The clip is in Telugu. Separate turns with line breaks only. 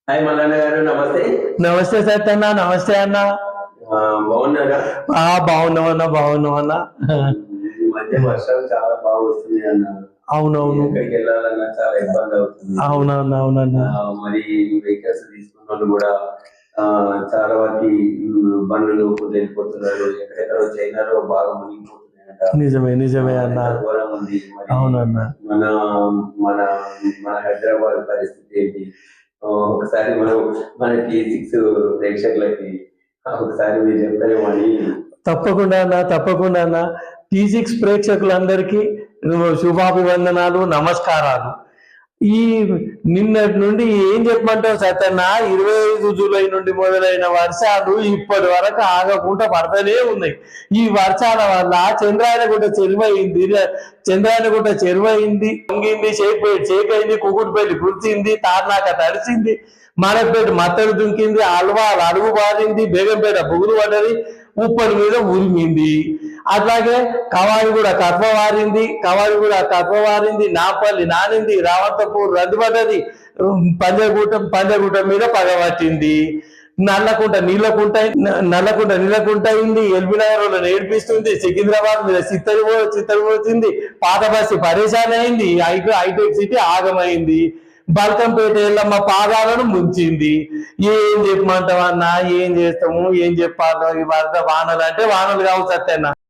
హాయ్ మల్లన్న గారు, నమస్తే.
నమస్తే సత్యన్న. నమస్తే అన్న.
బాగున్నారా?
బాగున్నామన్నా, బాగున్నామన్నా.
ఈ మధ్య వర్షాలు చాలా బాగా వస్తున్నాయి అన్న.
అవునవును,
ఎక్కడికి వెళ్ళాలన్నా చాలా ఇబ్బంది అవుతుంది.
అవునన్నా, అవునన్నా.
మరి వెహికల్స్ తీసుకున్న వాళ్ళు కూడా చాలా వాటి బండ్లు వెళ్ళిపోతున్నారు. ఎక్కడెక్కడో చైనాలో బాగా మునిగిపోతున్నాయంట.
నిజమే, నిజమే అన్న.
ఘోరం ఉంది.
అవునన్నా.
మన మన మన హైదరాబాద్ పరిస్థితి ఏంటి? ఒకసారి మన T6 ప్రేక్షకులకి ఒకసారి మీరు చెప్తారేమో అని.
తప్పకుండా అన్న, తప్పకుండా అన్న. T6 ప్రేక్షకులందరికీ శుభాభివందనాలు, నమస్కారాలు. ఈ నిన్నటి నుండి ఏం చెప్పమంటావు సత్యన్న, 25 జూలై నుండి మొదలైన వర్షాలు ఇప్పటి వరకు ఆగకుండా పడతానే ఉన్నాయి. ఈ వర్షాల వల్ల చంద్రాయనగుట్ట చెరువైంది, పొంగింది, చేకైంది, కుకుడుపల్లి కుర్చింది, తార్నాక తడిసింది, మనపేట మత్తడి దుంకింది, అల్వాల్ అడుగు బారింది, బేగంపేట బుగులు పడ్డది, ఉప్పటి మీద ఉరిమింది. అట్లాగే కవాడిగూడ కప్పవారింది, నాపల్లి నానింది, రావంతపూర్ రద్దుపడ్డది, పంజగుట్ట మీద పగబట్టింది, నల్లకుంట నీళ్ళకుంట అయింది, ఎల్బీనగర్ ఏడిపిస్తుంది, సికింద్రాబాద్ మీద చిత్తడిపోతుంది, పాత బస్సు పరేషాన్ అయింది, హైటెక్ సిటీ ఆగమైంది, బల్కంపేట ఎల్లమ్మ పాదాలను ముంచింది. ఏం చెప్పమంటావన్నా, ఏం చేస్తాము, ఏం చెప్పాలో. ఈ వరద వానలు అంటే వానలు కావు సత్యన్న.